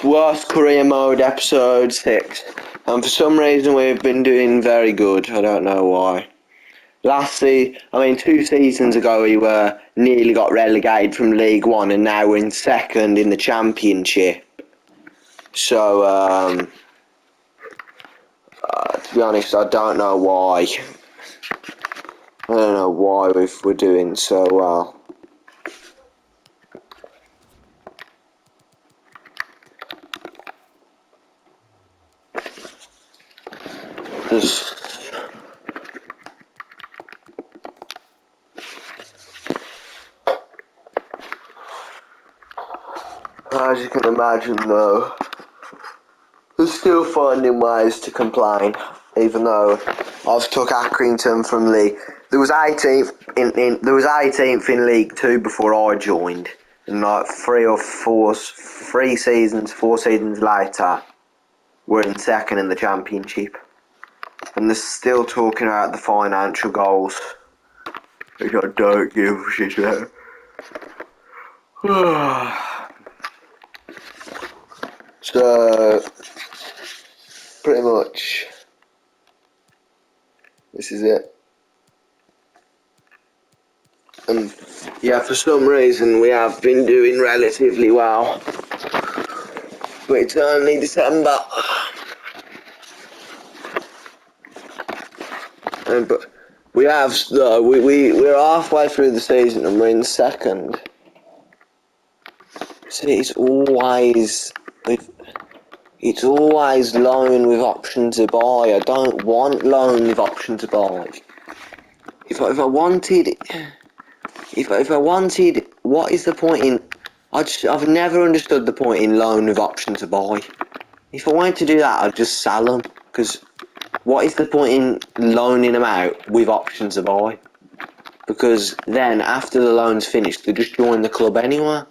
Worst career mode episode 6. And for some reason we've been doing very good. I don't know why. 2 seasons ago we were nearly got relegated from League One, and now we're in second in the Championship. So, to be honest, I don't know why. I don't know why we're doing so well. As you can imagine, though, we're still finding ways to complain, even though I've took Accrington from League. There was 18th in League 2 before I joined, and like 4 seasons later, we're in second in the Championship, and they're still talking about the financial goals, which I don't give a shit about. So, pretty much, this is it. And yeah, for some reason we have been doing relatively well, but it's only December. But we're halfway through the season and we're in second. See, it's always loan with option to buy. I don't want loan with option to buy. If I wanted, what is the point in? I've never understood the point in loan with option to buy. If I wanted to do that, I'd just sell them. Because what is the point in loaning them out with option to buy? Because then after the loan's finished, they just join the club anyway.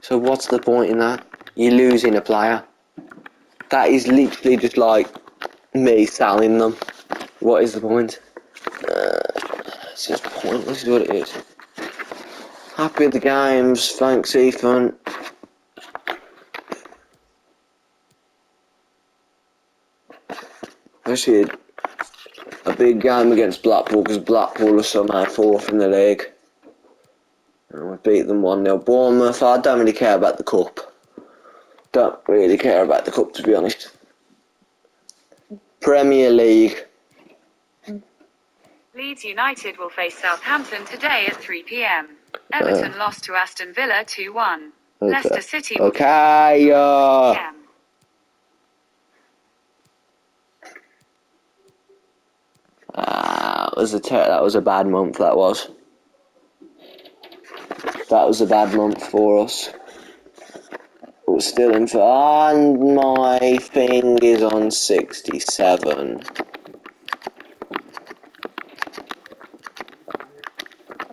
So what's the point in that? You're losing a player. That is literally just like me selling them. What is the point? It's just pointless is what it is. Happy with the games, thanks Ethan. Actually, a big game against Blackpool, because Blackpool are somehow 4th in the league. And we beat them 1-0. Bournemouth, I don't really care about the cup. Don't really care about the cup, to be honest. Premier League. Leeds United will face Southampton today at 3 p.m. Everton lost to Aston Villa 2-1. Okay. Leicester City will okay, that was a bad month, that was. That was a bad month for us. But we're still in for... And my thing is on 67.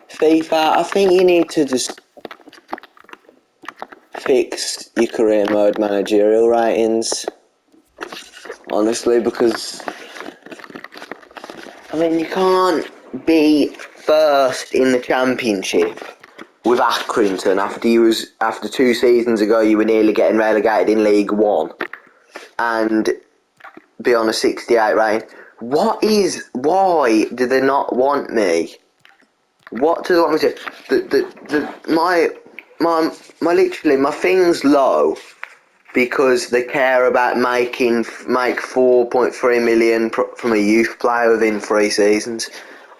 FIFA, I think you need to just fix your career mode managerial ratings. Honestly, because... I mean, you can't be first in the Championship with Accrington after 2 seasons ago you were nearly getting relegated in League 1 and be on a 68 rating. Why do they not want me? What do they want me to do? My thing's low because they care about make 4.3 million from a youth player within 3 seasons.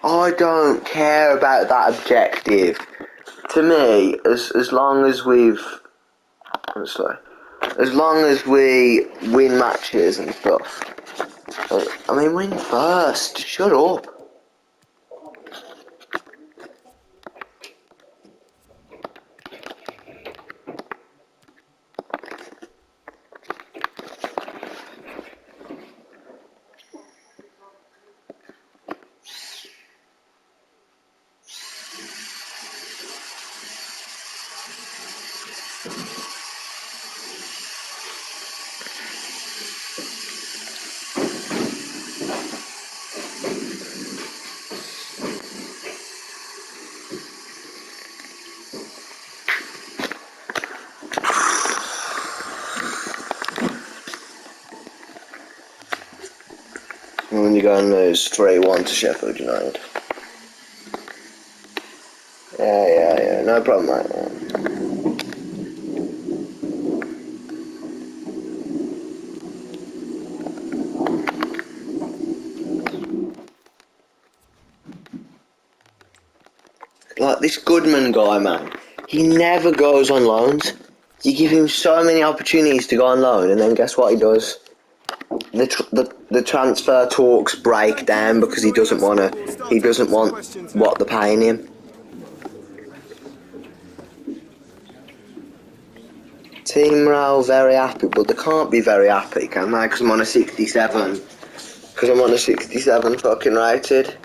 I don't care about that objective. To me, as long as we win matches and stuff. I mean, win first. Shut up. And you go and lose 3-1 to Sheffield United. Yeah, no problem, mate. Like this Goodman guy, man, he never goes on loans. You give him so many opportunities to go on loan, and then guess what he does? The transfer talks break down because he doesn't want what they're paying him. Team morale very happy, but they can't be very happy, can they? Because I'm on a 67. Because I'm on a 67 fucking rated.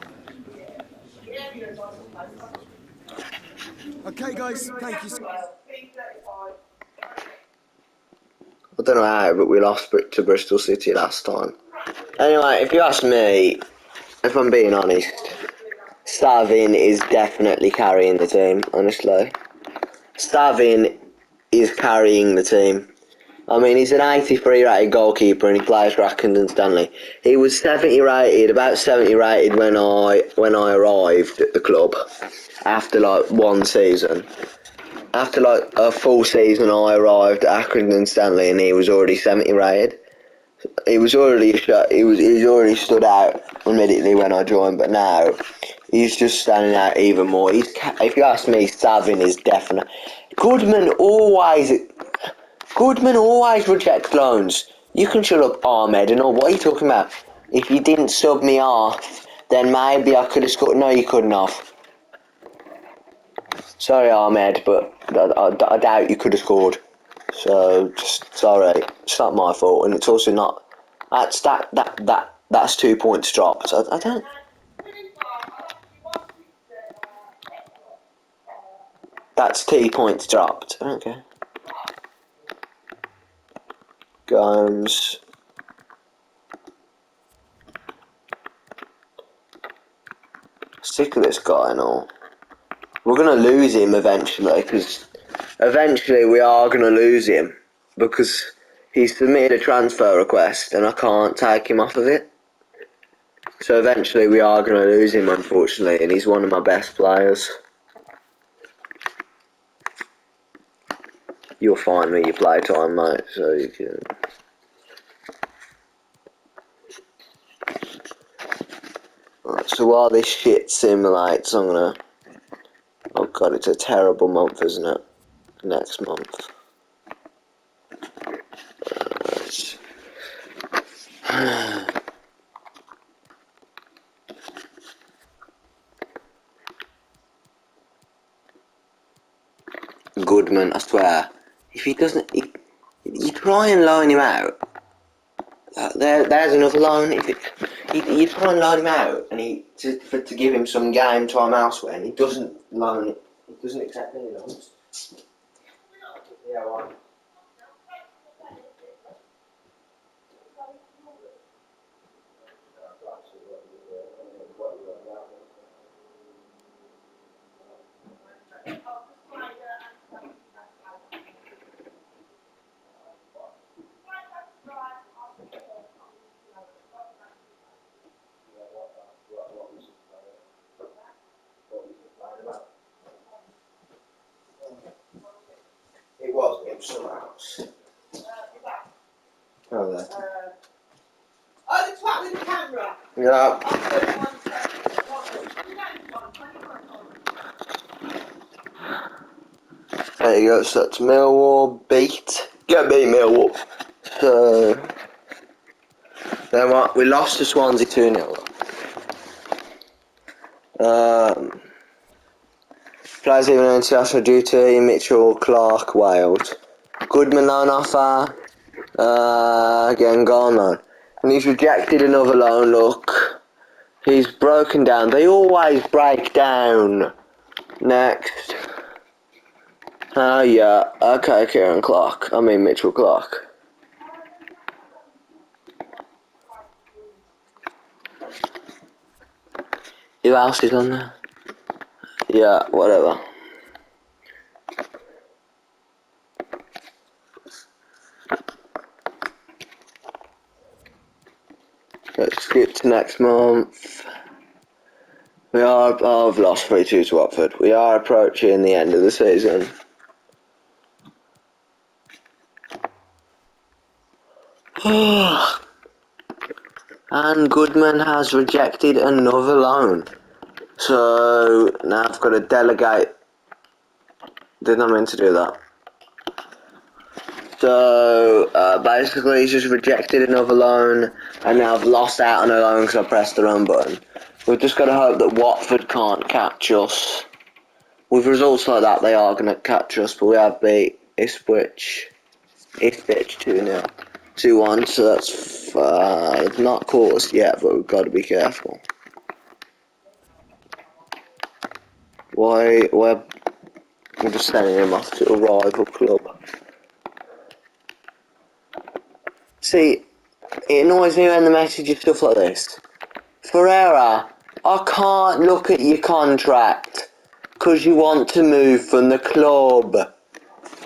Okay, guys, thank you. I don't know how, but we lost to Bristol City last time. Anyway, if you ask me, if I'm being honest, Savin is definitely carrying the team, honestly. Savin is carrying the team. I mean, he's an 83 rated goalkeeper and he plays for Accrington Stanley. He was 70 rated, about 70 rated when I arrived at the club after like one season. After like a full season, I arrived at Accrington Stanley and he was already 70 rated. He was already stood out immediately when I joined, but now he's just standing out even more. If you ask me, Savin is definite. Goodman always rejects loans. You can shut up, Ahmed, and all. What are you talking about? If you didn't sub me off, then maybe I could have scored. No, you couldn't have. Sorry, Ahmed, but I doubt you could have scored. So, just sorry. It's not my fault, and it's also not. That's 2 points dropped. I don't. That's 2 points dropped. I don't care. Gomes. Sick of this guy and all. We're gonna lose him eventually, because eventually we are gonna lose him because he's submitted a transfer request and I can't take him off of it. So eventually we are gonna lose him, unfortunately, and he's one of my best players. You'll find me your playtime, mate, so you can. Right, so while this shit simulates, I'm gonna. Oh god, it's a terrible month, isn't it? Next month. Goodman, I swear. If he doesn't, you try and loan him out. There's another loan. You try and loan him out, and to give him some game time elsewhere, and he doesn't loan it. He doesn't accept any loans. Yeah, why? It was somewhere else. Oh, there. Oh, the twat with the camera. Yeah. There you go, so that's Millwall beat. Get me, Millwall. So, then what? We lost to Swansea 2-0. Players leaving international duty, Mitchell, Clark, Wales. Goodman loan offer. Again, gone loan. And he's rejected another loan, look. He's broken down. They always break down. Next. Oh, yeah. Okay, Kieran Clark. I mean, Mitchell Clark. Who else is on there? Yeah, whatever. Let's skip to next month. I've lost 3-2 to Watford. We are approaching the end of the season. And Goodman has rejected another loan. So now I've got to delegate. Did not mean to do that. So basically he's just rejected another loan, and now I've lost out on a loan because I pressed the wrong button. We've just got to hope that Watford can't catch us. With results like that, they are going to catch us, but we have beat Ipswich 2-0. 2-1, so that's not caught us yet, but we've got to be careful. We're just sending him off to a rival club. See, it annoys me when the message is stuff like this. Ferreira, I can't look at your contract because you want to move from the club.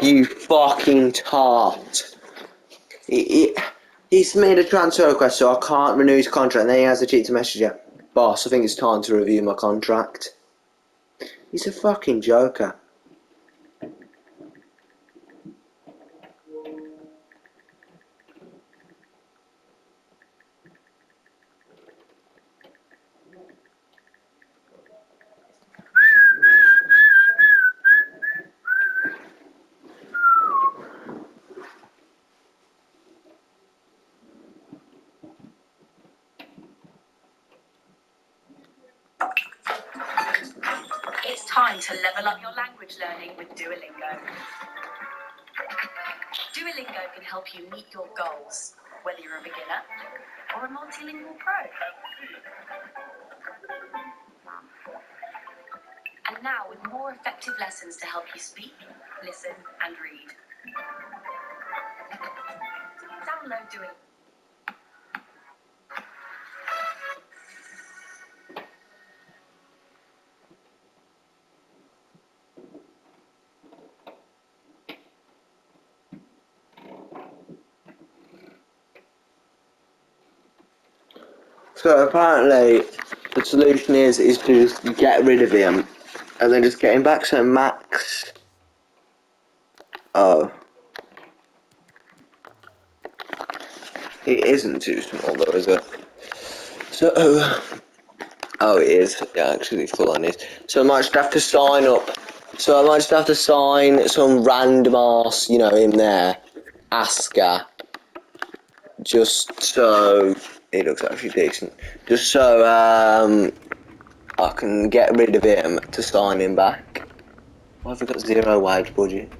You fucking tart. He's made a transfer request, so I can't renew his contract, and then he has to cheat to message you. Boss, I think it's time to review my contract. He's a fucking joker. It's time to level up your language learning with Duolingo. Duolingo can help you meet your goals, whether you're a beginner or a multilingual pro. And now with more effective lessons to help you speak, listen, and read. Download Duolingo. So apparently the solution is to just get rid of him and then just get him back. So Max, oh, he isn't too small though, is it? So oh, it is. Yeah, actually, full on is. So I might just have to sign up. So I might just have to sign some random ass, you know, him there, Asker, just so he looks actually decent. Just so I can get rid of him to sign him back. Why have we got 0 wage budget?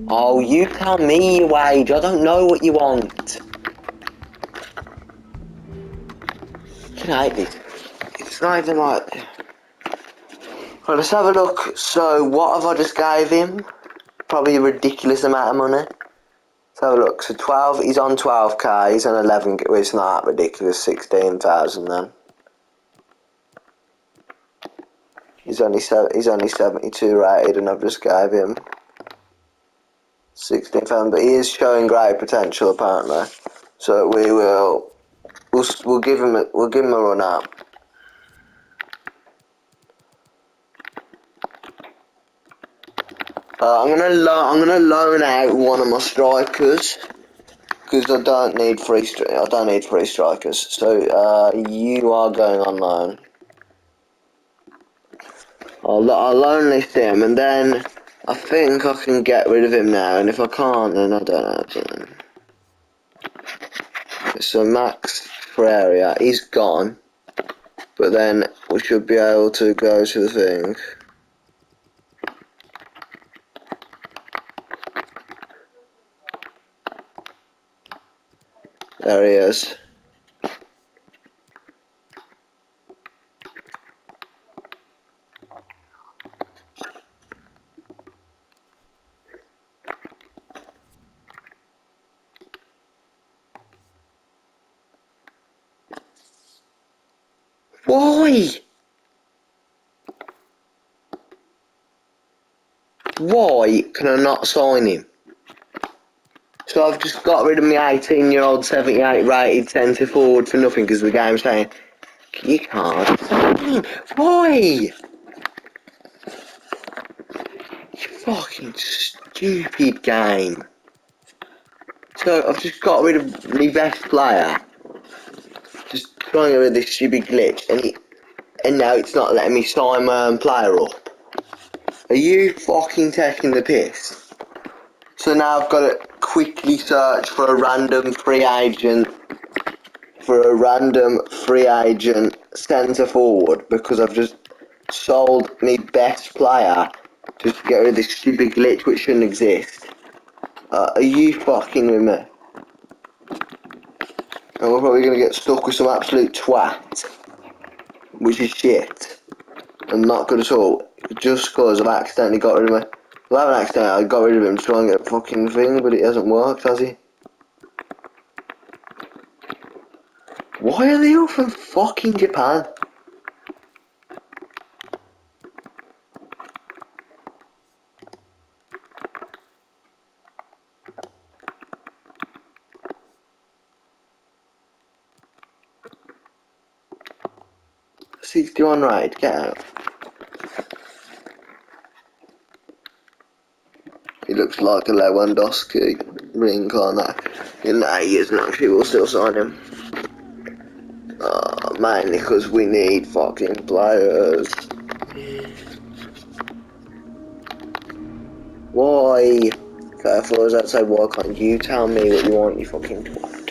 Oh, you tell me your wage. I don't know what you want. Can I hate this? It's not even like. Right, let's have a look. So, what have I just gave him? Probably a ridiculous amount of money. Let's have a look. So, 12. He's on 12k. He's on 11. Well, it's not that ridiculous. 16,000 then. He's only 72 rated, and I've just gave him 16,000. But he is showing great potential apparently. So we'll give him a run out. I'm gonna loan out one of my strikers because I don't need free strikers. So you are going on loan. I'll loan list him, and then I think I can get rid of him now. And if I can't, then I don't know. So Max Ferreira, he's gone, but then we should be able to go to the thing. There he is. Why? Why can I not sign him? So I've just got rid of my 18-year-old 78 rated centre forward for nothing because the game's saying, you can't. Why? You fucking stupid game. So I've just got rid of my best player. Just trying to get rid of this stupid glitch and now it's not letting me sign my own player up. Are you fucking taking the piss? So now I've got to quickly search for a random free agent centre forward because I've just sold my best player just to get rid of this stupid glitch which shouldn't exist. Are you fucking with me? And we're probably going to get stuck with some absolute twat, which is shit and not good at all, just because I've accidentally got rid of him. Well, I haven't accidentally, I got rid of him to try and get a fucking thing, but it hasn't worked, has he? Why are they all from fucking Japan? $61 right, get out. He looks like a Lewandowski reincarnate. Nah, he isn't actually, we'll still sign him. Mainly because we need fucking players. Why? Okay, if I was outside, why can't you tell me what you want, you fucking twat?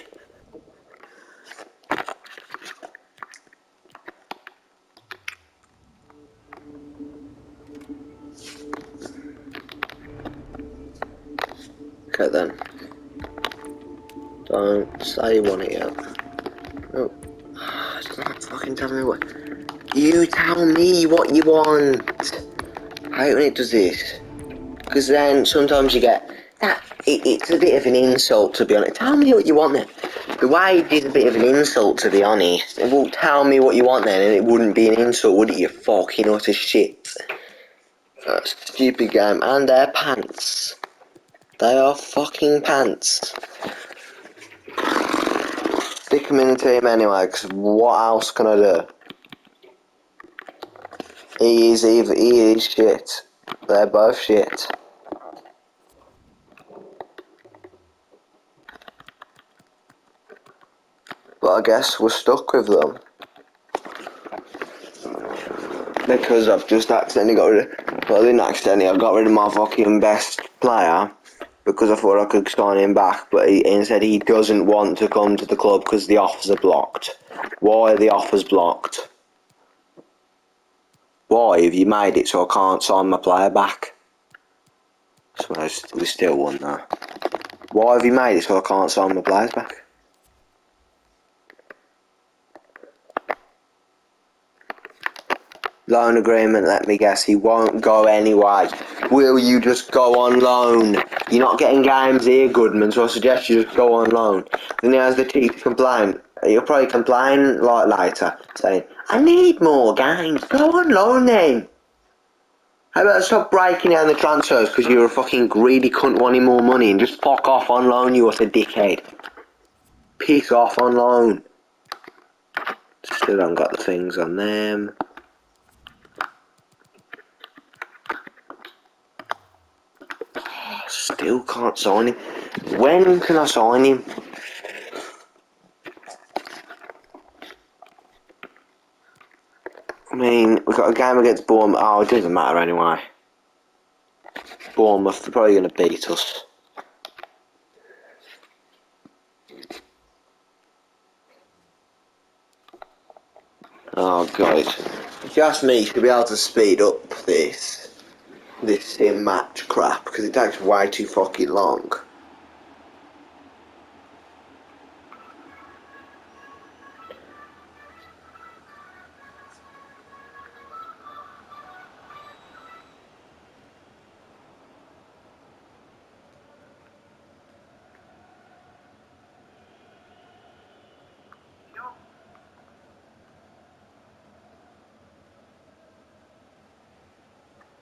Okay then. Don't say you want it yet. Oh. It's not fucking telling me what. You tell me what you want. I hate when it does this. Because then sometimes you get that. It's a bit of an insult to be honest. Tell me what you want then. The wage is a bit of an insult to be honest. Well, tell me what you want then, and it wouldn't be an insult, would it? You fucking utter shit. Stupid game. And their pants. They are fucking pants. Stick them in the team anyway, because what else can I do? He is shit. They're both shit. But I guess we're stuck with them. Because I've just accidentally got rid of... Well, I didn't accidentally, I got rid of my fucking best player. Because I thought I could sign him back. But he said he doesn't want to come to the club because the offers are blocked. Why are the offers blocked? Why have you made it so I can't sign my player back? So we still won that. Why have you made it so I can't sign my players back? Loan agreement, let me guess, he won't go anyway. Will you just go on loan? You're not getting games here, Goodman, so I suggest you just go on loan. Then he has the teeth to complain. He'll probably complain like later, saying, I need more games, go on loan then. How about stop breaking down the transfers because you're a fucking greedy cunt wanting more money and just fuck off on loan, you utter dickhead. Piss off on loan. Still haven't got the things on them. Still can't sign him. When can I sign him? I mean, we've got a game against Bournemouth. Oh, it doesn't matter anyway. Bournemouth, they're probably going to beat us. Oh, God. If you ask me, you should be able to speed up this sim match crap, because it takes way too fucking long.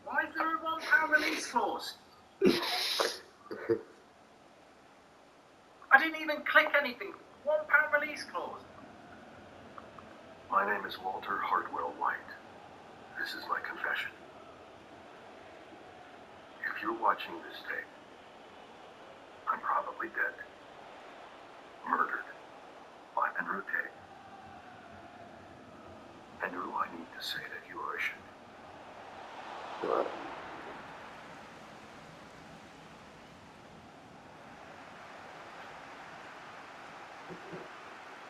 Why is there a £1 release clause? My name is Walter Hartwell White. This is my confession. If you're watching this tape, I'm probably dead. Murdered by Enrique. And who I need to say that you are ashamed. Right.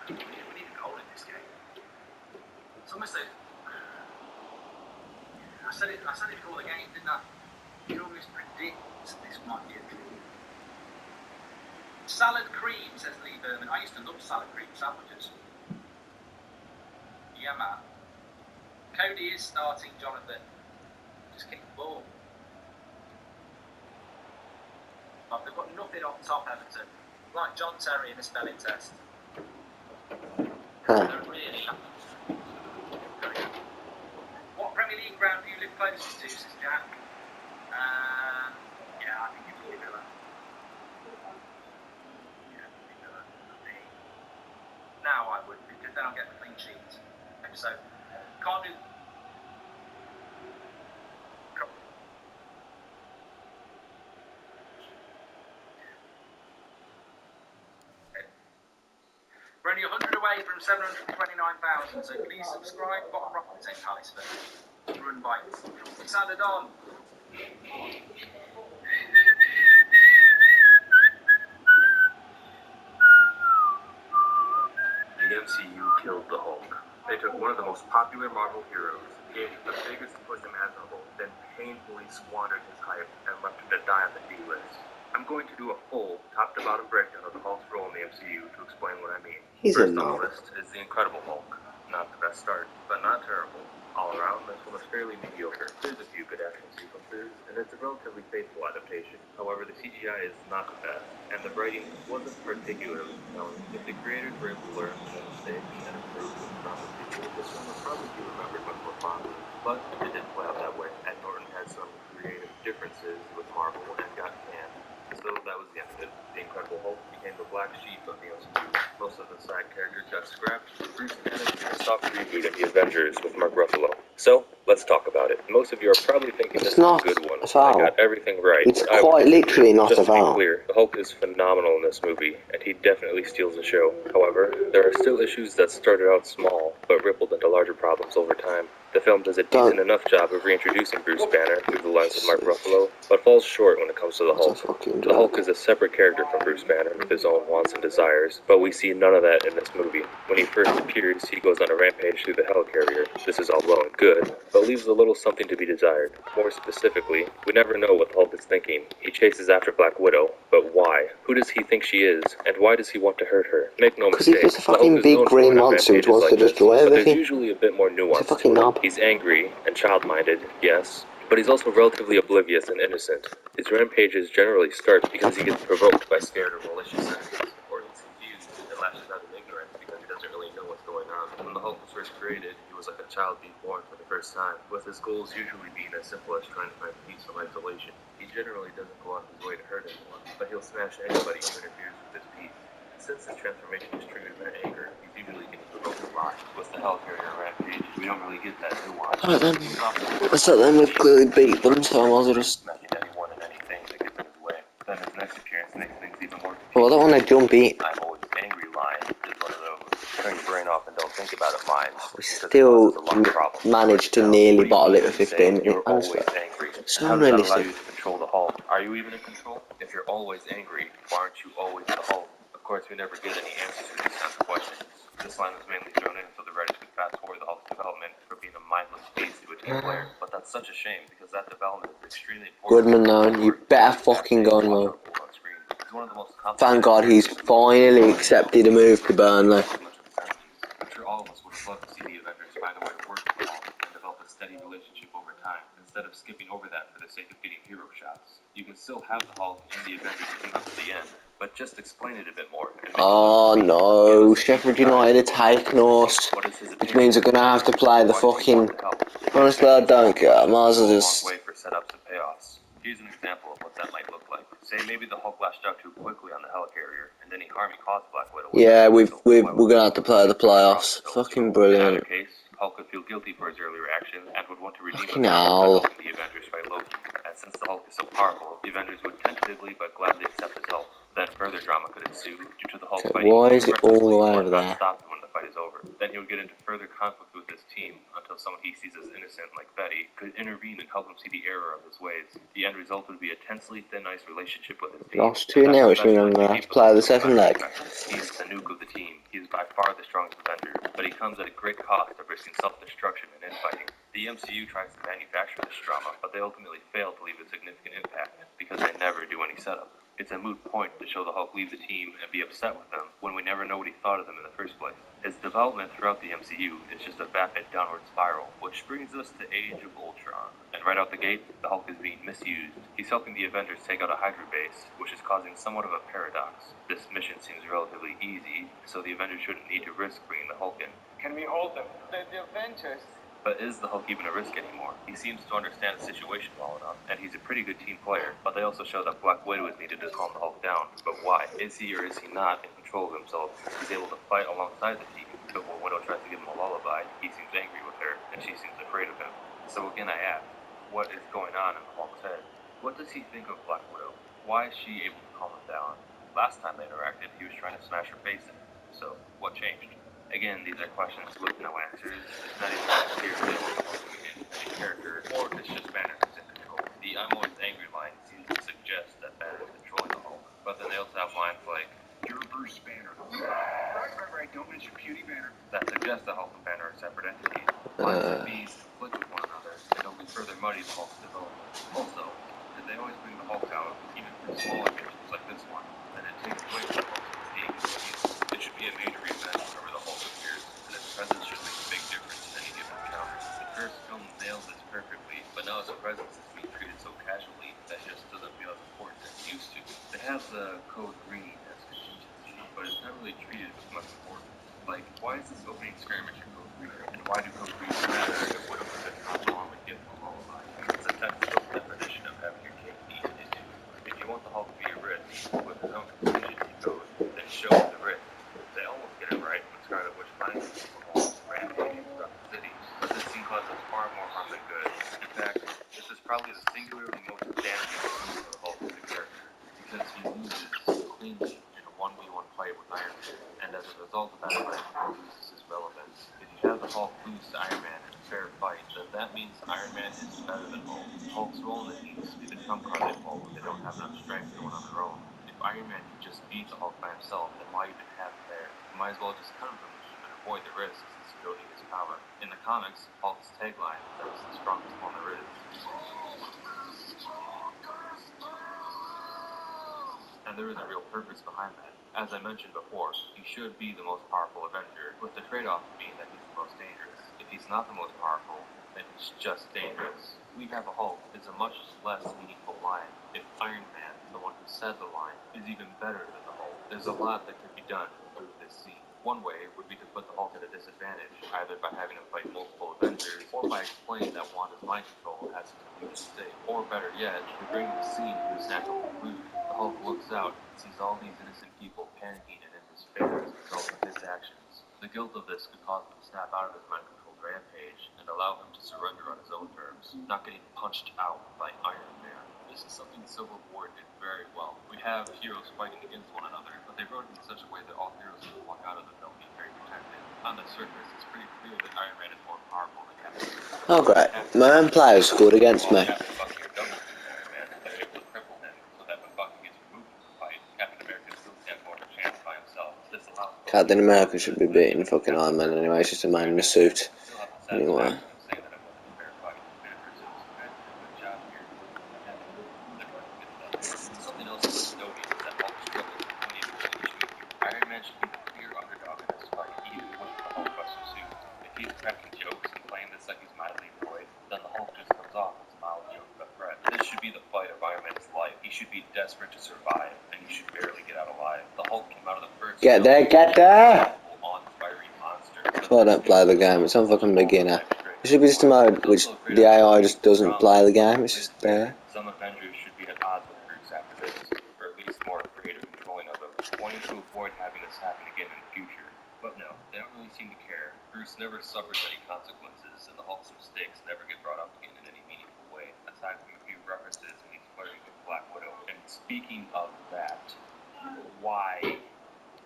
We need a goal in this game. So honestly, I said it before the game, didn't I? You always predict this might be a draw. Salad cream, says Lee Berman. I used to love salad cream sandwiches. Yeah, man. Cody is starting, Jonathan. Just kick the ball. But they've got nothing on top, Everton. Like John Terry in the spelling test. Huh. They're really What Premier League ground do you live closest to, says Jack? Yeah, I think it would be Villa. Yeah, it would be Villa. For me. Now I would, because then I'll get the clean sheet. So, can't do. We're only 100 away from 729,000, so please subscribe. Bottom rocket St. Palace first. Run by Sander Don. The MCU killed the Hulk. They took one of the most popular Marvel heroes, gave him the biggest push imaginable, then painfully squandered his hype and left him to die on the D-list. I'm going to do a full, top-to-bottom breakdown of the Hulk's role in the MCU to explain what I mean. He's a First on the knob. list is the Incredible Hulk. Not the best start, but not terrible. All around, this one is fairly mediocre. There's a few good action sequences, and it's a relatively faithful adaptation. However, the CGI is not the best, and the writing wasn't particularly compelling. If the creators were able to learn from their mistakes and improve with proper sequel, this one would probably be remembered much more fondly. But it didn't play out that way, and Norton had some creative differences with Marvel and got canned. So that was the end of it. The Incredible Hulk became the black sheep of the MCU. Most of the side characters got scrapped. Bruce Banner did a soft reboot of the Avengers with Mark Ruffalo. So, let's talk about it. Most of you are probably thinking this It's not is a good one. a foul. They got everything right. It's but I quite would literally not Just a to be foul. clear, the Hulk is phenomenal in this movie, and he definitely steals the show. However, there are still issues that started out small, but rippled into larger problems over time. The film does a decent enough job of reintroducing Bruce Banner through the lens of Mark Ruffalo, but falls short when it comes to the That's a Hulk. fucking The Hulk joke. is a separate character from Bruce Banner with his own wants and desires, but we see none of that in this movie. When he first appears, he goes on a rampage through the helicarrier. This is all well and good, but leaves a little something to be desired. More specifically, we never know what the Hulk is thinking. He chases after Black Widow, but why? Who does he think she is, and why does he want to hurt her? Make no Because he's mistake, just a the Hulk fucking is big known for green going on monster which rampages wants to like this, destroy but there's everything. usually a bit more nuance to fucking it. knob. He's angry and child-minded, yes, but he's also relatively oblivious and innocent. His rampages generally start because he gets provoked by scared or malicious enemies, or he's confused and lashes out in ignorance because he doesn't really know what's going on. When the Hulk was first created, he was like a child being born for the first time, with his goals usually being as simple as trying to find peace from isolation. He generally doesn't go out of his way to hurt anyone, but he'll smash anybody who interferes with his peace. Since his transformation is triggered by anger, he's usually getting provoked a lot. With the Helicarrier rampage, we don't really get that nuance. Alright then, let's let them have clearly beat them, so I might as well just... Smacking anyone and anything that gets in his way. Then his next appearance makes things even more confusing. Well, I don't want to jump it. I'm always angry line is one of those turn your brain off and don't think about it lines. We because it still causes a lot of problems. managed to Now, nearly what do you bottle it mean with when you say 15 you're minutes. always angry? So How does that allow unrealistic. you to control the Hulk? Are you even in control? If you're always angry, why aren't you always the Hulk? Of course, we never get any answers to these kinds of questions. This line was mainly thrown in so the writers could fast forward the Hulk's development for being a mindless beast to a team player. But that's such a shame because that development is extremely important. Goodman, though, you better fucking go, man. He's one of the most Thank God he's finally accepted a move to Burnley. I'm sure all of us would have loved to see the Avengers find a way to work with the Hulk and develop a steady relationship over time, instead of skipping over that for the sake of getting hero shots. You can still have the Hulk and the Avengers team up to the end, but just explain it a bit more. And make Oh it no, Sheffield United are taking us, what is his which means we're going to have to play the fucking... Honestly, I don't care, I might as well just... way for setups and payoffs. Here's an example of what that might look like. Say maybe the Hulk lashed out too quickly on the helicarrier, and any harm he caused Black Widow. Yeah, we're gonna have to play the playoffs. Fucking In brilliant. either case, Hulk would feel guilty for his earlier actions and would want to redeem Fucking himself by hell. helping the Avengers fight Loki. And since the Hulk is so powerful, the Avengers would tentatively but gladly accept his help. Then further drama could ensue due to the Hulk Okay, fighting why is it all the way over not there? stop him when the fight is over. Then he would get into further conflict with his team until someone he sees as innocent, like Betty, could intervene and help him see the error of his ways. The end result would be a tensely thin ice relationship with his team. Lost 2-0, which means I'm gonna have to play the second leg. He's the nuke of the team. He is by far the strongest Avenger, but he comes at a great cost of risking self-destruction and infighting. The MCU tries to manufacture this drama, but they ultimately fail to leave a significant impact because they never do any setup. It's a moot point to show the Hulk leave the team and be upset with them when we never know what he thought of them in the first place. His development throughout the MCU is just a vapid downward spiral, which brings us to Age of Ultron. And right out the gate, the Hulk is being misused. He's helping the Avengers take out a Hydra base, which is causing somewhat of a paradox. This mission seems relatively easy, so the Avengers shouldn't need to risk bringing the Hulk in. Can we hold them? The Avengers. But is the Hulk even a risk anymore? He seems to understand the situation well enough, and he's a pretty good team player, but they also show that Black Widow is needed to calm the Hulk down. But why? Is he or is he not in control of himself? He's able to fight alongside the team, but when Widow tries to give him a lullaby, he seems angry with her, and she seems afraid of him. So again I ask, what is going on in the Hulk's head? What does he think of Black Widow? Why is she able to calm him down? Last time they interacted, he was trying to smash her face in. So, what changed? Again, these are questions with no answers. It's not even clear if it's a character or if it's just Banner who's in control. The I'm always angry line seems to suggest that Banner is controlling the Hulk. But then they also have lines like, "You're Bruce Banner." Right, don't mention Beauty Banner. That suggests that Hulk and Banner are separate entities. Lines like these conflict with one another and only further muddy the Hulk's development. Also, did they always bring the Hulk out, even for smaller missions like this one, and it takes away from the Hulk's being it should be a major event wherever the Hulk appears, and its presence should make a big difference in any given encounter. The first film nailed this perfectly, but now its presence is being treated so casually that it just doesn't feel as important as it used to. They have the Code Green as contingency, but it's not really treated with much importance. Like, why is this opening skirmish in Code Green, and why do Code Greens matter if Widow could come along and give them a lullaby? It's a technical definition of having your cake and eat it too. If you want the Hulk to be a risk with his own contingency code, then show him the risk. They almost get it right when Scarlet Witch finds him rampaging throughout the city, but this scene causes far more harm than good. In fact, this is probably the singularly most damaging move of the Hulk as a character, because he loses cleanly in a 1v1 fight with Iron Man, and as a result of that fight, he loses his relevance. If you have the Hulk lose to Iron Man in a fair fight, then that means Iron Man is better than Hulk. Hulk's role in it needs to be the trump card they pull when they don't have enough strength going on their own. If Iron Man can just beat the Hulk by himself, then why even have him there? You might as well just cut him from the team and avoid the risks instead of building his power. In the comics, Hulk's tagline is that he's the strongest one there is. And there is a real purpose behind that. As I mentioned before, he should be the most powerful Avenger, with the trade-off being that he's the most dangerous. If he's not the most powerful, then he's just dangerous. We have a Hulk is a much less meaningful line. If Iron Man, the one who said the line, is even better than the Hulk, there's a lot that could be done through this scene. One way would be to put the Hulk at a disadvantage, either by having him fight multiple Avengers, or by explaining that Wanda's mind control has completed state. Or better yet, to bring the scene to its natural conclusion. The Hulk looks out and sees all these innocent people panicking and in despair as a result of his actions. The guilt of this could cause him to snap out of his mind-controlled rampage and allow him to surrender on his own terms, not getting punched out by Iron Man. This is something Civil War did very well. We have heroes fighting against one another, but they wrote it in such a way that all heroes can walk out of the film being very protected. On the surface, it's pretty clear that Iron Man is more powerful than Captain America. Oh great, my own player scored against me. Captain Bucky or double Iron Man, they're able to cripple him so that when Bucky gets removed from the fight, Captain America still stands more of a chance by himself. This allows Captain America should be beating fucking Iron Man anyway, it's just a man in a suit. Anyway. Something else worth noting is that Hulk struggles with many of the issues. Iron Man should be the clear underdog in this fight, even with the Hulkbuster suit. If he's cracking jokes and playing this like he's mildly annoyed, then the Hulk just comes off as a mild joke of a threat. This should be the fight of Iron Man's life. He should be desperate to survive, and he should barely get out alive. The Hulk came out of the first Get there, get there! awe-inspiring monster. That's why I don't play the game, it's on fucking beginner. It should be just a mode which the AI just doesn't play the game, it's just there. Some Avengers should be at odds with Bruce after this. avoid having this happen again in the future. But no, they don't really seem to care. Bruce never suffers any consequences, and the Hulk's mistakes never get brought up again in any meaningful way, aside from a few references when he's flirting with Black Widow. And speaking of that, why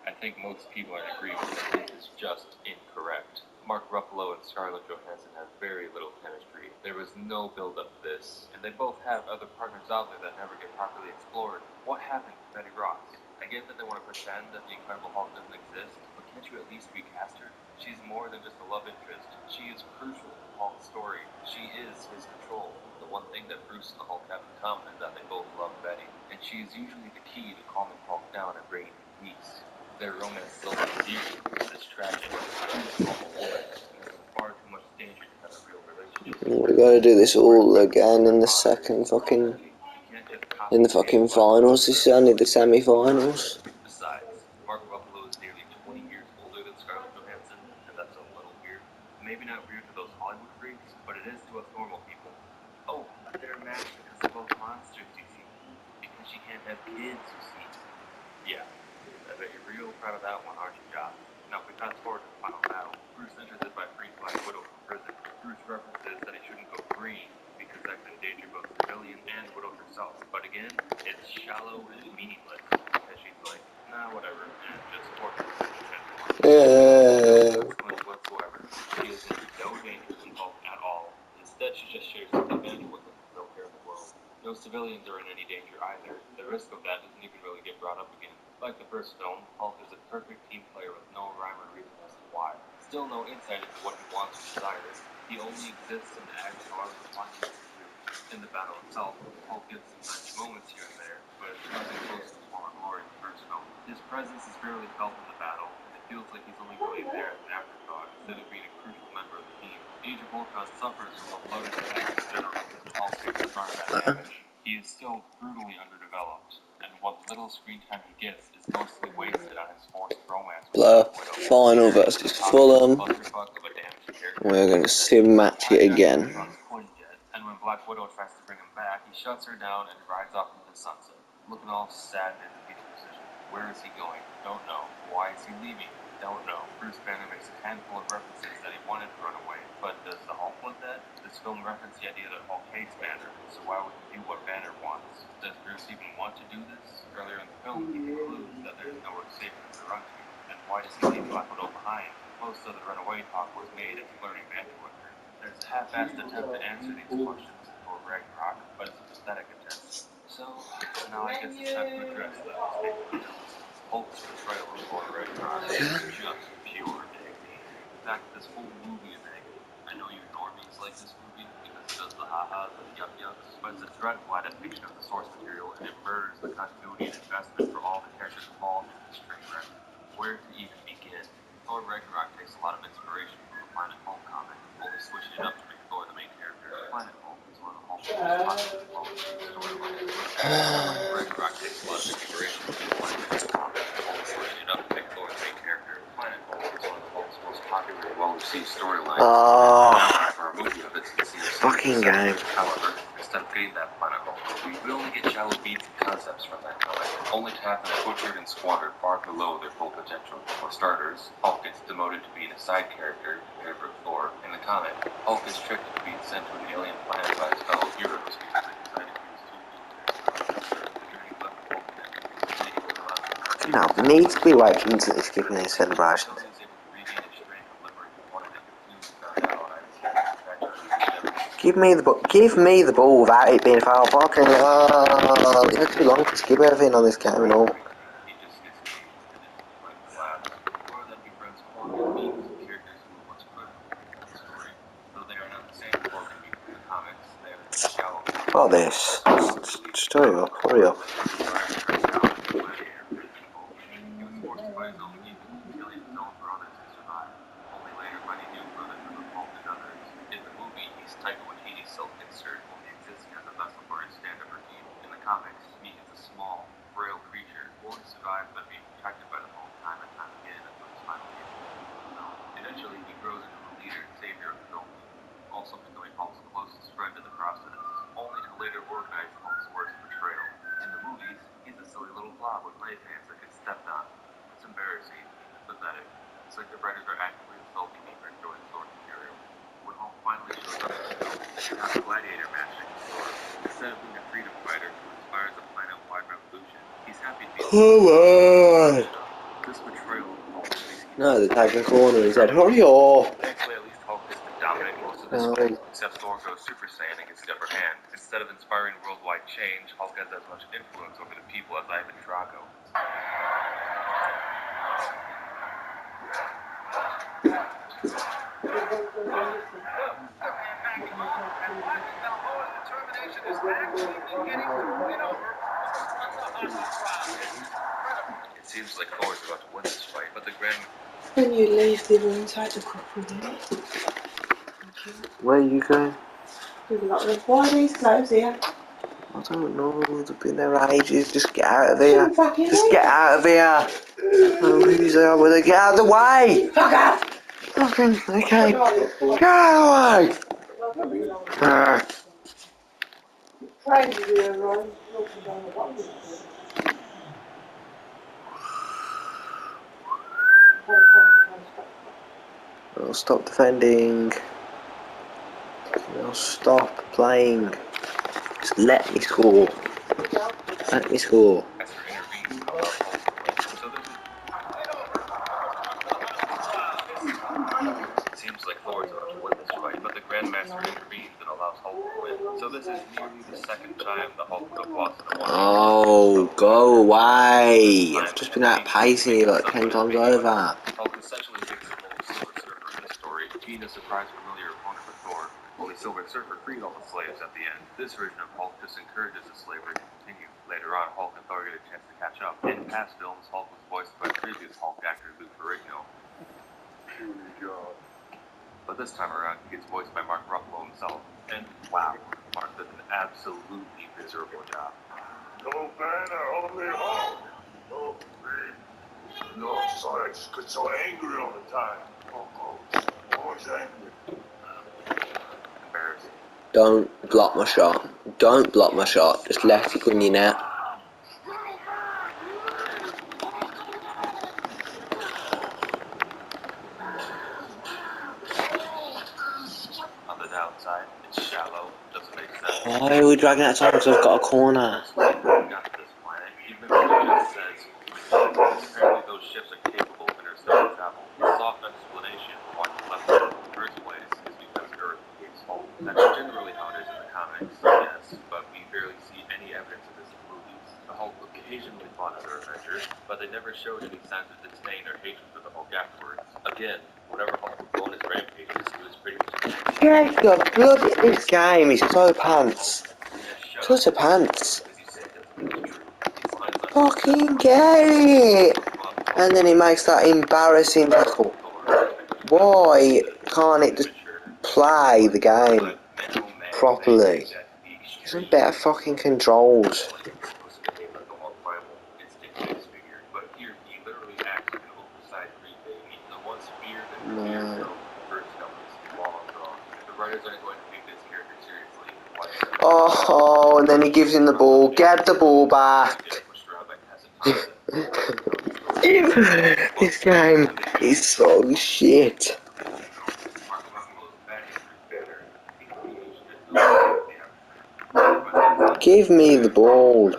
I think most people are in agreement that this is just incorrect. Mark Ruffalo and Scarlett Johansson have very little chemistry. There was no build-up to this, and they both have other partners out there that never get properly explored. What happened to Betty Ross? I get that they want to pretend that the Incredible Hulk doesn't exist, but can't you at least recast her? She's more than just a love interest. She is crucial to Hulk's story. She is his control. The one thing that Bruce and the Hulk have in common is that they both love Betty, and she is usually the key to calming Hulk down and bringing him peace. Their romance is also deep, it's tragic, it's a woman, and there's far too much danger to have a real relationship. We gotta do this all again in the second fucking... in the fucking finals. This is only the semi-finals. Besides, Mark Ruffalo is nearly 20 years older than Scarlett Johansson, and that's a little weird. Maybe not weird to those Hollywood freaks, but it is to us normal people. Oh, they're matched because they're both monsters, you see. Because she can't have kids, you see. Yeah, I bet you're real proud of that one, aren't you, Josh? Now, if we fast forward to the final battle, Bruce enters it by freeing Black Widow from prison. Bruce references that he shouldn't go green because that could endanger both civilians and Widow herself. But again, it's shallow and meaningless. And she's like, nah, whatever, and just forces him to finish Yeah. whatsoever. She is in no danger from Hulk at all. Instead, she just shares the advantage with him, no care in the world. No civilians are in any danger either. The risk of that doesn't even really get brought up again. Like the first film, Hulk is a perfect team player with no rhyme or reason as to why. Still no insight into what he wants or desires. He only exists and acts however the plot needs him to. In the battle itself, Hulk gets some nice moments here and there, but it's nothing close to his former glory in the first film. His presence is barely felt in the battle, and it feels like he's only really there as an afterthought instead of being a crucial member of the team. Age of Ultron suffers from a loaded attack in general, and Hulk takes a strong damage. He is still brutally underdeveloped, and what little screen time he gets is mostly wasted on his forced romance with Blur. Black Widow. Final versus Fulham. Clusterfuck of a damaged character. We're gonna sim match it again. And when Black Widow tries to bring him back, he shuts her down and rides off into the sunset, looking all sad in his defeated position. Where is he going? Don't know. Why is he leaving? Don't know. Bruce Banner makes a handful of references that he wanted to run away, but does the Hulk want that? This film referenced the idea that Hulk hates Banner, so why would he do what Banner wants? Does Bruce even want to do this? Earlier in the film, he concludes that there's nowhere safe for him to run to, and why does he leave Black Widow behind? Most of the runaway talk was made as learning banter with her. There's a half-assed attempt to answer these questions for Ragnarok, but it's a pathetic attempt. So, now I guess it's time to address the mistake of the film. Hulk's portrayal of Thor Ragnarok is just pure agony. In fact, this whole movie is agony. I know you normies like this movie because it does the ha-has and yuck-yucks, but it's a dreadful adaptation of the source material, and it murders the continuity and investment for all the characters involved in this train wreck. Where to even begin? Thor Ragnarok takes a lot of inspiration from the Planet Hulk comic, only switching it up to make Thor the main character. Planet Hulk is one of the Hulk's most popular storylines. Ragnarok takes a lot of inspiration from the Planet Hulk comic, only switching it up to make Thor the main character. Planet Hulk is one of the Hulk's most popular and well-received storylines. For a movie of its Fucking game. However, instead of getting that Planet Hulk movie, we only get shallow beats and concepts from that comic, only to have them butchered and squandered far below their full potential. For starters, Hulk gets demoted to being a side character compared with Thor. In the comic, Hulk is tricked into being sent to an alien planet by his fellow heroes because they decided he was too weak. The journey left Hulk and No, there needs to be like instantly skipping these celebrations. Give me the ball without it being foul. Fucking it's too long to skip everything on this game and all. What this? Just hurry up, hurry up. Self-insert only existing as a vessel for his stand-up routine. In the comics, he is a small, frail creature who only survives by being protected by the Hulk time and time again until his final years. Eventually, he grows into the leader and savior of the Hulk, also becoming Hulk's closest friend in the process, only to later organize Hulk's worst betrayal. In the movies, he's a silly little blob with knife hands that get stepped on. It's embarrassing. It's pathetic. It's like the writers are actively insulting me for enjoying source material. When Hulk finally shows up in the film, you have a gladiator match next door. Instead of being a freedom fighter who inspires a planet-wide revolution, he's happy to be Come on! this betrayal of Hulk makes me No, they take a corner and said, hurry up! thankfully, at least Hulk gets to dominate most of this No. fight, except Thor goes Super Saiyan and gets the upper hand. Instead of inspiring worldwide change, Hulk has as much influence over the people as Ivan Drago. It seems like Thor is about to win this fight, but the Grand... When you leave the room, take the cup with you. Thank you. Where are you going? Why are these clothes here? I don't know, they've been there ages, just get out of here. Fucking Just get out of here! Oh, who's there? Will they get out of the way? Fuck off! Fucking, okay. Get out of the way! Ah. Crazy you Ron. Walking down the bottom. I'll stop defending. I'll stop playing. Just let me score. Let me score. Master intervenes and allows Hulk to win. So this is... It seems like Thor is about to win this fight, but the Grandmaster intervenes and allows Hulk to win. So this is nearly the second time the Hulk would have lost in a one-on-one. Oh, go away! I've just been out pacing you like 10 times over. Hulk essentially takes the role of Silver Surfer in this story, being a surprise familiar opponent for Thor. Only Silver Surfer freed all the slaves at the end. This version of Hulk just encourages the slavery to continue. Later on, Hulk and Thor get a chance to catch up. In past films, Hulk was voiced by previous Hulk actor Lou Ferrigno. But this time around, he gets voiced by Mark Ruffalo himself. And wow, Mark does an absolutely miserable job. No banner, only Hulk. Oh, man. No, sorry, I just get so angry all the time. Always angry. Embarrassing. Don't block my shot. Don't block my shot. Just let it go in your net. On the downside, it's shallow, doesn't make sense. Why are we dragging that time? Because I've got a corner. Got to this planet, even if it just says, apparently those ships are capable of interstellar travel. The soft explanation of why he left Earth in the first place is because Earth hates Hulk. That's generally how it is in the comics, yes, but we barely see any evidence of this in movies. The Hulk occasionally fought other Avengers, but they never showed any signs of disdain or hatred for the Hulk afterwards. Again, whenever Hulk would go on his rampages, he was pretty much... Get the bloody... This game is so pants. Such a pants. Fucking get it! And then he makes that embarrassing tackle. Why can't it just play the game properly? Some better fucking controls. No. Oh, and then he gives him the ball. Get the ball back. This game is so shit. Give me the ball.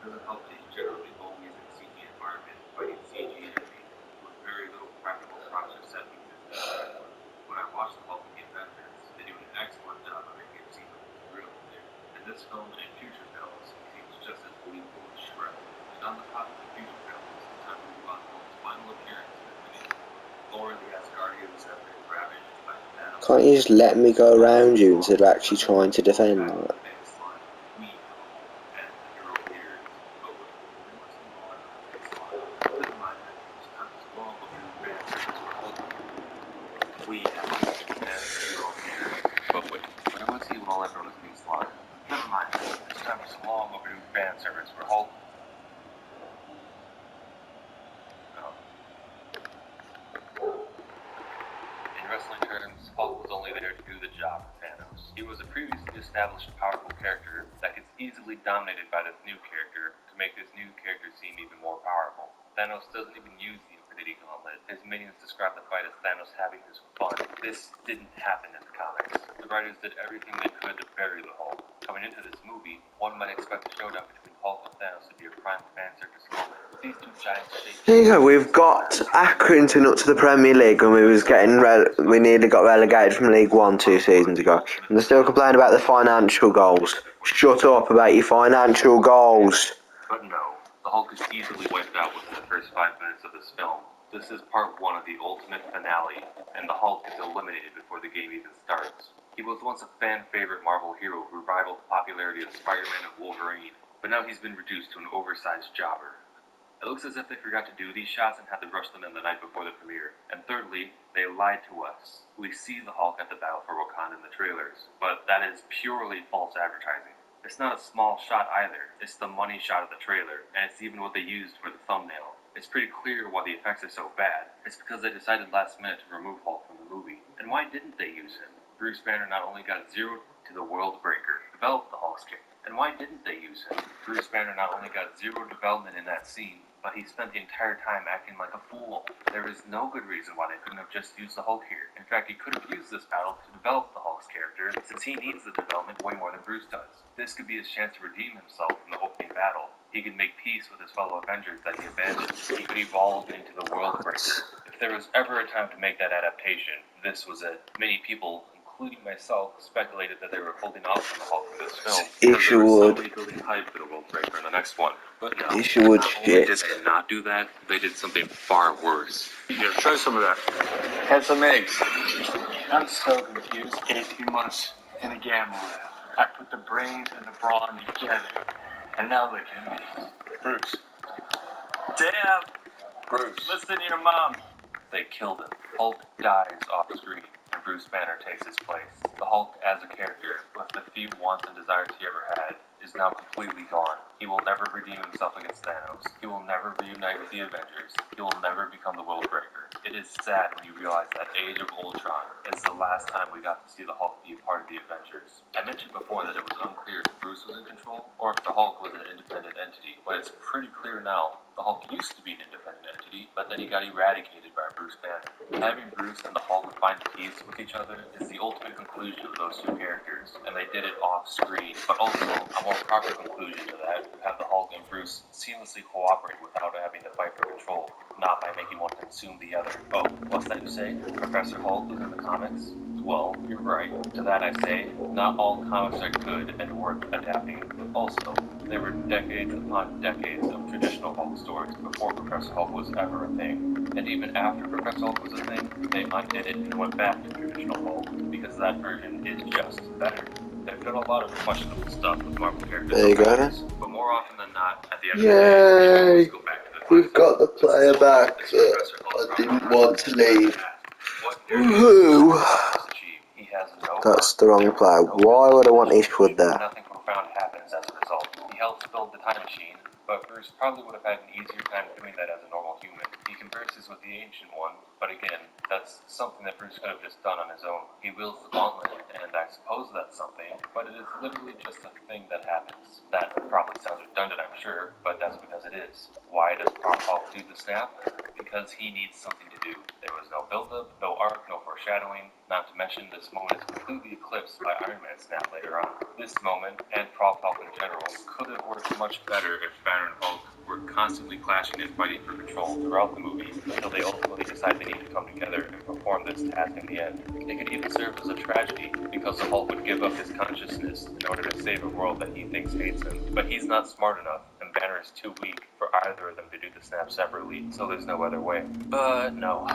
Doesn't help that he's generally always in CG environment, fighting CG enemies with very little practical props or set pieces. When I watch the Hulk and the Avengers, they do an excellent job of making it seem like it's real there. In this film and future films, he seems just as believable as Shredder. And on the top of the future films, it's time to move on to Hulk's final appearance in the video. Thor and the Asgardians have been ravaged by the Thanos. Can't you just let me go around you instead of actually trying to defend that? fan service for Hulk. In wrestling terms, Hulk was only there to do the job for Thanos. He was a previously established powerful character that gets easily dominated by this new character to make this new character seem even more powerful. Thanos doesn't even use the Infinity Gauntlet. His minions describe the fight as Thanos having his fun. This didn't happen in the comics. The writers did everything they could to bury the Hulk. Coming into this movie, one might expect the showdown between Hulk and Thanos to be a prime fan service moment. These two giants shaped. There you go. We've got Accrington up to the Premier League, and we nearly got relegated from League One 2 seasons ago. And they're still complaining about the financial goals. Shut up about your financial goals. But no, the Hulk is easily wiped out within the first 5 minutes of this film. This is part 1 of the ultimate finale, and the Hulk is eliminated before the game even starts. He was once a fan-favorite Marvel hero who rivaled the popularity of Spider-Man and Wolverine, but now he's been reduced to an oversized jobber. It looks as if they forgot to do these shots and had to rush them in the night before the premiere. And thirdly, they lied to us. We see the Hulk at the Battle for Wakanda in the trailers, but that is purely false advertising. It's not a small shot either. It's the money shot of the trailer, and it's even what they used for the thumbnail. It's pretty clear why the effects are so bad. It's because they decided last minute to remove Hulk from the movie. And why didn't they use him? Bruce Banner not only got 0 to the World Breaker, developed the Hulk's kick. And why didn't they use him? Bruce Banner not only got 0 development in that scene, but he spent the entire time acting like a fool. There is no good reason why they couldn't have just used the Hulk here. In fact, he could have used this battle to develop the Hulk's character, since he needs the development way more than Bruce does. This could be his chance to redeem himself from the opening battle. He could make peace with his fellow Avengers that he abandoned. He could evolve into the World Breaker. If there was ever a time to make that adaptation, this was it. Many people, including myself, speculated that they were holding off on the Hulk for this film. Issue would. Building hype for the World Breaker in the next one. But no, Issue would not only shit. did they not do that, they did something far worse. Here, try some of that. Had some eggs. I'm so confused. 18 months in a gamble lab. I put the brains and the brawn together. And now look at me. Bruce. Damn! Bruce. Listen to your mom. They killed him. Hulk dies off screen, and Bruce Banner takes his place. The Hulk, as a character, with the few wants and desires he ever had, is now completely gone. He will never redeem himself against Thanos. He will never reunite with the Avengers. He will never become the World Breaker. It is sad when you realize that Age of Ultron is the last time we got to see the Hulk be a part of the Avengers. I mentioned before that it was unclear if Bruce was in control, or if the Hulk was an independent entity, but it's pretty clear now. The Hulk used to be an independent entity, but then he got eradicated by Bruce Banner. Having Bruce and the Hulk find peace with each other is the ultimate conclusion of those two characters, and they did it off screen. But also, a more proper conclusion to that would have the Hulk and Bruce seamlessly cooperate without having to fight for control, not by making one consume the other. Oh, what's that you say? Professor Hulk was in the comics? Well, you're right. To that I say, not all comics are good and worth adapting. Also, there were decades upon decades of traditional Hulk stories before Professor Hulk was ever a thing. And even after Professor Hulk was a thing, they undid it and went back to traditional Hulk, because that version is just better. They've done a lot of questionable stuff with Marvel characters. There you go. But more often than not, at the end Yay! of the day, they always go back to the We've got the player back that I didn't want to leave. Woohoo! He has no That's the wrong player. Why would I want Eastwood there? Nothing profound happens as a result. He helps build the time machine, but Bruce probably would have had an easier time doing that as a normal human. He converses with the Ancient One, but again, that's something that Bruce could have just done on his own. He wields the gauntlet, and I suppose that's something, but it is literally just a thing that happens. That probably sounds redundant, I'm sure, but that's because it is. Why does Prop Hulk do the snap? Because he needs something to do. There was no build-up, no arc, no foreshadowing, not to mention this moment is completely eclipsed by Iron Man's snap later on. This moment, and Prop Hulk in general, could have worked much better if Banner and Hulk were constantly clashing and fighting for control throughout the movie, until they ultimately decide they need to come together and perform this task in the end. It could even serve as a tragedy, because the Hulk would give up his consciousness in order to save a world that he thinks hates him. But he's not smart enough, and Banner is too weak for either of them to do the snap separately, so there's no other way. But no.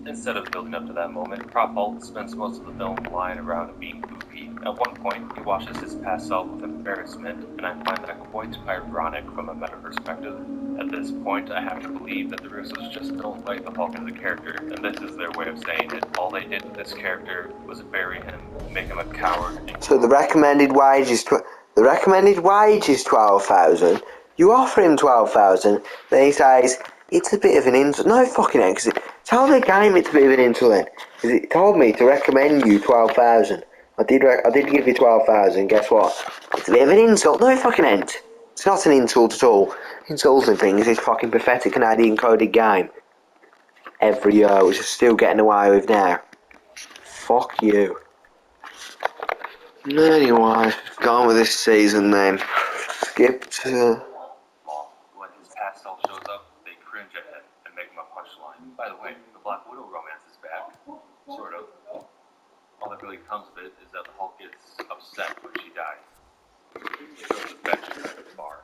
Instead of building up to that moment, Prop Hulk spends most of the film lying around and being goofy. At one point, he watches his past self with embarrassment, and I find that quite ironic from a meta perspective. At this point, I have to believe that the Russos just don't like the Hulk as a character, and this is their way of saying it. All they did with this character was bury him, make him a coward. So the recommended wage is The recommended wage is 12,000. You offer him 12,000, then he says, it's a bit of an insult. No fucking hell, because tell the game it's a bit of an insult then. Because it told me to recommend you 12,000. I did give you 12,000, guess what? It's a bit of an insult. No fucking end. It's not an insult at all. Insulting things is fucking pathetic Canadian coded game. Every year, which is still getting away with now. Fuck you. Anyway, gone with this season then. Skip to... When his past self shows up, they cringe at him and make him a punchline. By the way, the Black Widow romance is back. Sort of. All that really comes of it is that the Hulk gets upset when she dies. It shows affection at the bar.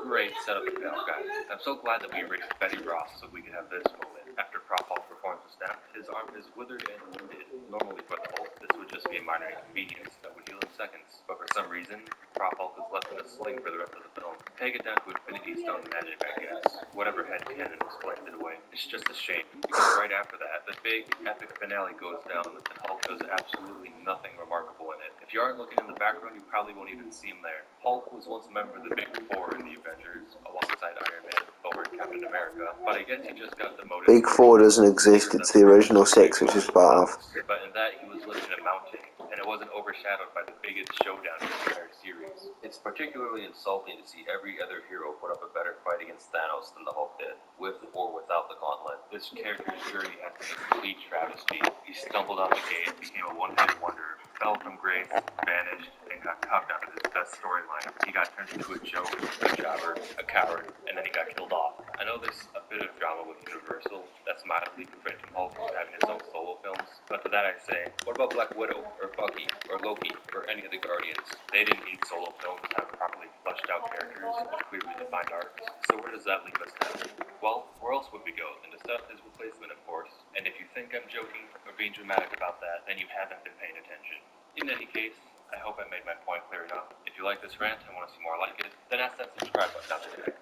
Great setup to fail, guys. I'm so glad that we erased Betty Ross so we could have this moment. After Prop Hulk performs the snap, his arm is withered and wounded. Normally for the Hulk, this would just be a minor inconvenience that would heal in seconds. But for some reason, Prop Hulk is left in a sling for the rest of the film. Take it down to Infinity Stone magic, I guess. Whatever headcanon was planted away. It's just a shame, because right after that, the big, epic finale goes down, and Hulk does absolutely nothing remarkable in it. If you aren't looking in the background, you probably won't even see him there. Hulk was once a member of the Big Four in the Avengers, alongside Iron Man, Thor, and Captain America, but I guess he just got demoted. Big Four doesn't exist, it's the original six, which is part of. But in that, he was living in a mountain, and it wasn't overshadowed by the biggest showdown in the entire series. It's particularly insulting to see every other hero put up a better fight against Thanos than the Hulk did, with or without the gauntlet. This character's journey has been a complete travesty. He stumbled out the gate, became a one-hit wonder, fell from grace, vanished, and got copped out of his best storyline. He got turned into a joke, a jobber, a coward, and then he got killed off. I know there's a bit of drama with Universal that's mildly preventing Hulk from having his own solo films, but to that I say, what about Black Widow, or Bucky, or Loki, or any of the Guardians? They didn't need solo films to have properly fleshed out characters with clearly defined arcs. So where does that leave us now? Well, where else would we go? Into Seth, his replacement, of course. And if you think I'm joking or being dramatic about that, then you haven't been paying attention. In any case, I hope I made my point clear enough. If you like this rant and want to see more like it, then ask that subscribe button down there.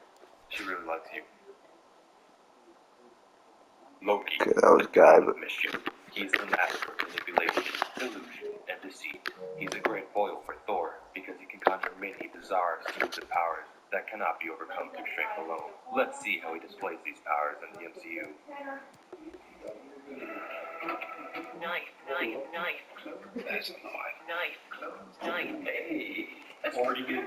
She really likes you. Loki, Okay, that was guy, but... mischief. He's the master of manipulation, illusion, and deceit. He's a great foil for Thor, because he can conjure many bizarre, stupid powers that cannot be overcome through strength alone. Let's see how he displays these powers in the MCU. Knife. That's a knife. Knife. Hey, that's pretty good.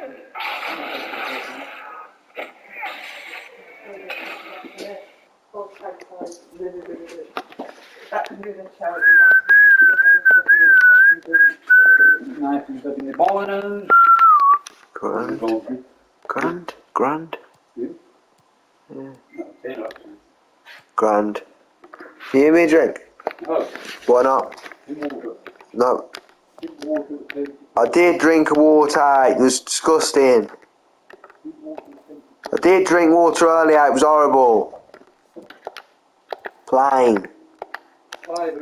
Knife and in the bottom. Grand. Yeah. Yeah. Grand. Can you hear me a drink? Oh, Why not? water. No. Water. I did drink water, it was disgusting. I did drink water earlier, it was horrible. Plain. Five.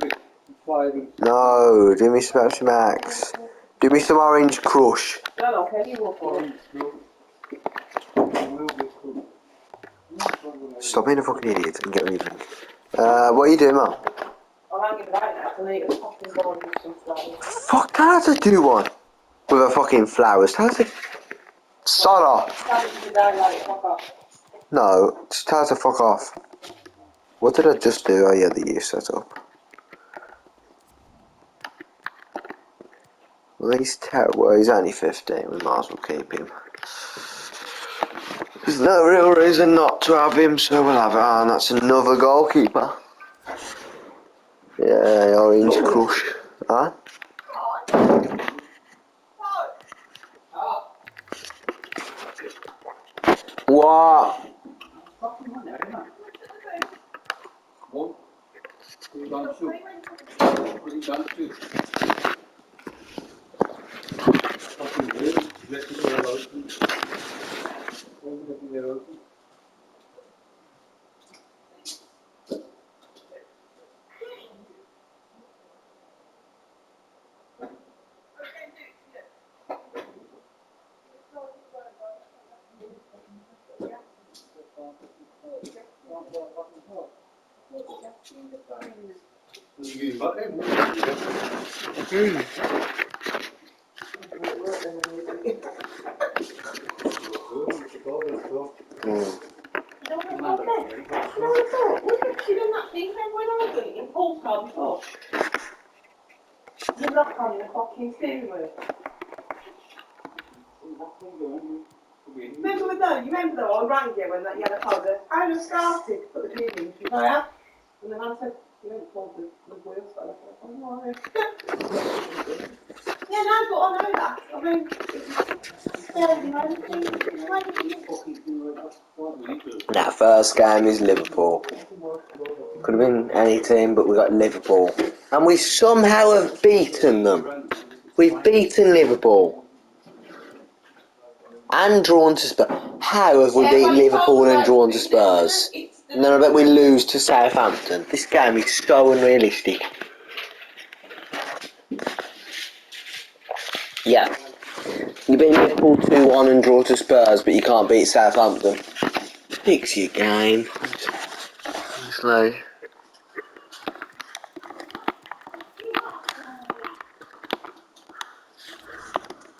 No, do me some Pepsi Max. Do me some Orange Crush. Stop being a fucking idiot and get me a drink. What are you doing, man? Fuck, tell her to do one. With her fucking flowers. Tell her to... Sod off. No, just tell her to fuck off. What did I just do? Oh yeah, the youth set up. Well, he's only 15, we might as well keep him. There's no real reason not to have him, so we'll have it. And that's another goalkeeper. Yeah, Orange Crush. Huh? What? fucking steering wheel. Remember though, I rang you when that yellow car goes, I just started, put the key in, and I have. And the man said, you haven't pulled the wheels, but I thought, oh no. Yeah, no, but I know that. I mean, That first game is Liverpool. Could have been any team, but we got Liverpool. And we somehow have beaten them. We've beaten Liverpool. And drawn to Spurs. How have we beat Liverpool and drawn to Spurs? And then I bet we lose to Southampton. This game is so unrealistic. Yeah. You beat Liverpool 2-1 and draw to Spurs, but you can't beat Southampton. Fix your game. It's like...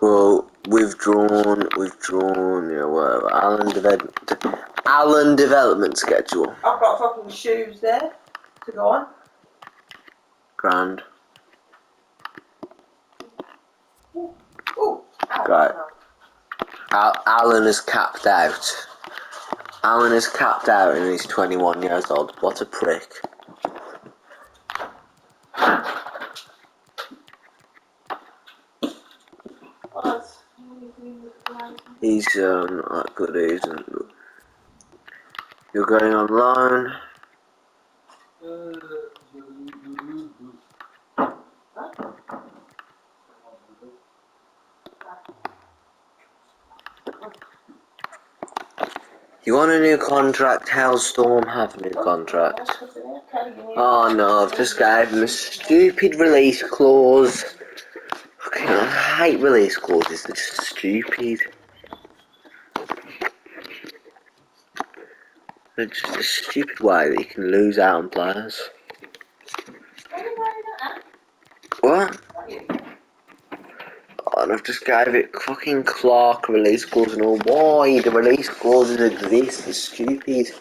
Well, we've drawn, yeah, whatever. Alan development schedule. I've got fucking shoes there to go on. Grand. Ooh, Right. Alan is capped out. Alan is capped out and he's 21 years old. What a prick. He's not good, he isn't. You're going on loan. You want a new contract? Hellstorm have a new contract. Oh no, I've just gave him a stupid release clause. Fucking, I hate release clauses, they're just stupid. They're just a stupid way that you can lose out on players. What? Oh, and I've just gave it fucking Clark release clause and all. Why the release clauses exist? They're stupid.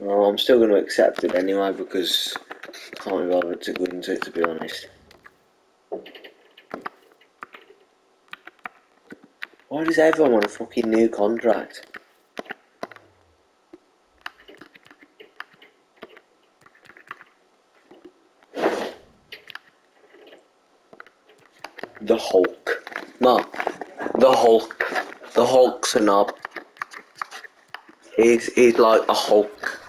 Well, I'm still going to accept it anyway because I can't be bothered to go into it, to be honest. Why does everyone want a fucking new contract? The Hulk. No. The Hulk. The Hulk's a knob. He's like a Hulk.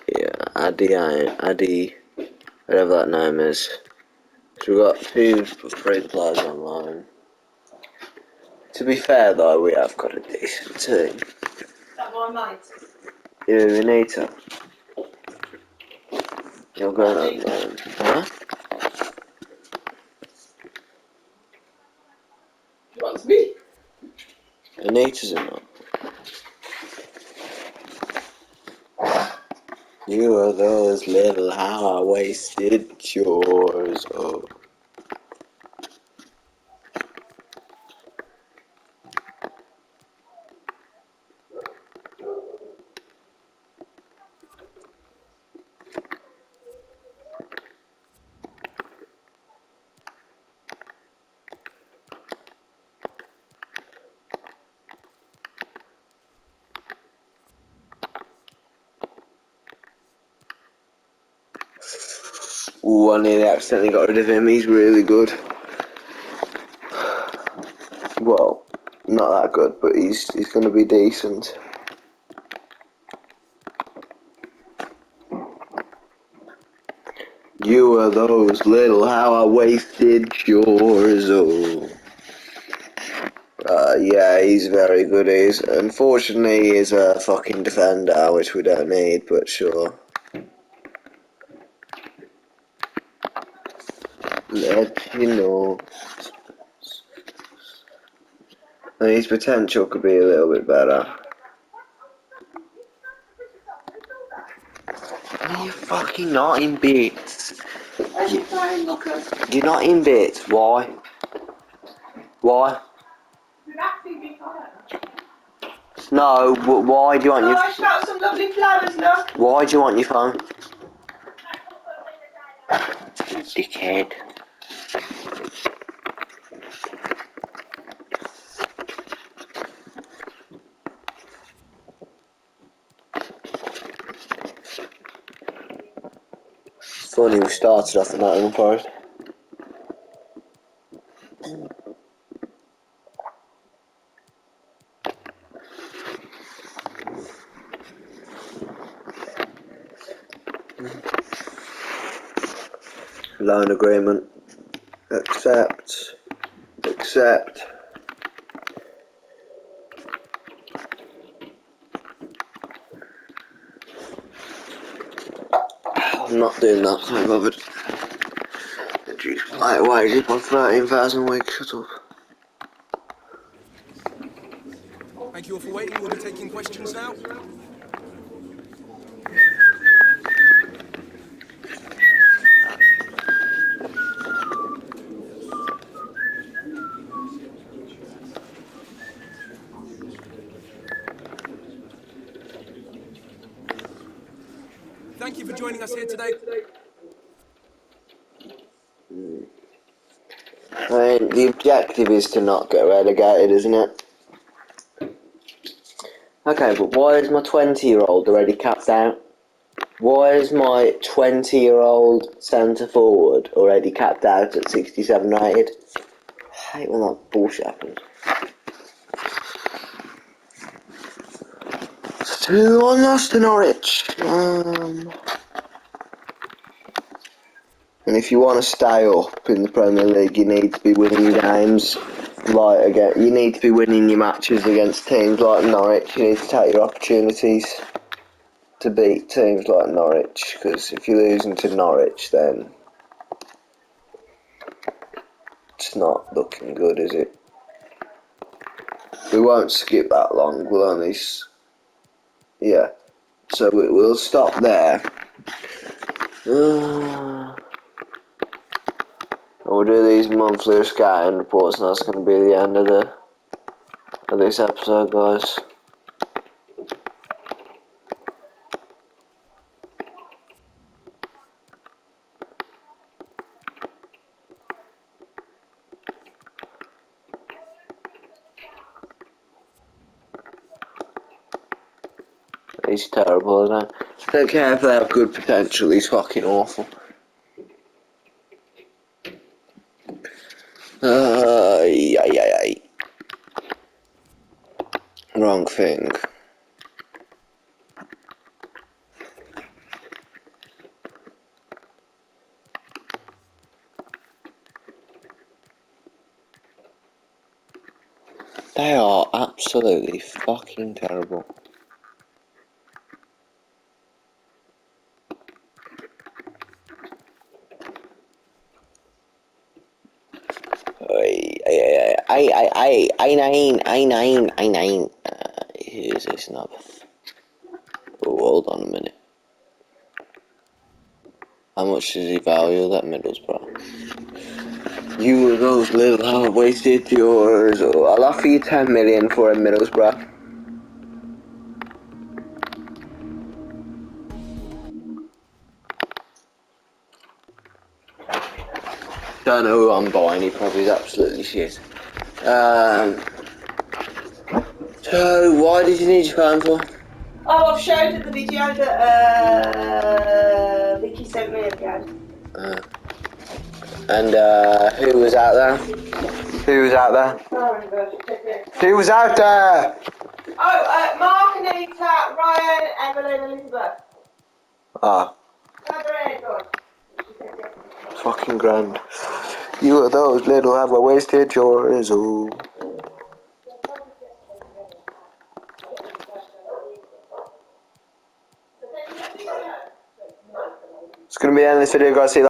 Yeah, Addy, whatever that name is. So we've got 2 free players online. To be fair though, we have got a decent team. that my mate. Yeah, we need to. You're going online. Huh? He wants me. Anita's in that. You are those little high-waisted chores. Oh. Ooh, I nearly accidentally got rid of him. He's really good. Well, not that good, but he's going to be decent. You are those little high-waisted chores. Oh. Yeah, he's very good. Unfortunately, he's a fucking defender, which we don't need, but sure. Let you know. And his potential could be a little bit better. Are you fucking not in bits? You're not in bits. Why? Why? No, why do you want Oh, your... I got some lovely flowers, look. Why do you want your phone? Dickhead. Funny, we started off in Nottingham Forest. Loan agreement. Accept. Accept. I'm not doing that, so I'm bothered. Reduce my wages by 13,000 a week, shut up. Thank you all for waiting. We'll be taking questions now. Thank you for joining us here today. I mean, the objective is to not get relegated, isn't it? Okay, but why is my 20-year-old already capped out? Why is my 20-year-old centre forward already capped out at 67 rated? I hate when that bullshit happens. 2-1 lost to Norwich. And if you want to stay up in the Premier League, you need to be winning games. You need to be winning your matches against teams like Norwich. You need to take your opportunities to beat teams like Norwich, because if you're losing to Norwich, then it's not looking good, is it? We won't skip that long. We'll only, yeah. So we'll stop there. We'll do these monthly scouting reports, and that's going to be the end of this episode, guys. He's terrible, isn't he? Don't care if they have good potential, he's fucking awful. Wrong thing. They are absolutely fucking terrible. I9. Who's this knob? Oh, hold on a minute. How much does he value that Middlesbrough? You were those little half-wasted yours. Oh, I'll offer you 10 million for a Middlesbrough. Don't know who I'm buying, he probably is absolutely shit. So, why did you need your phone for? Oh, I've showed her the video that Vicky sent me again. And who was out there? Who was out there? Who was out there? Oh, Mark, Anita, Ryan, Evelyn, Elizabeth. Ah. Very good. Fucking grand. You are those little have I wasted yours, oh. It's gonna be the end of this video, guys. See you later.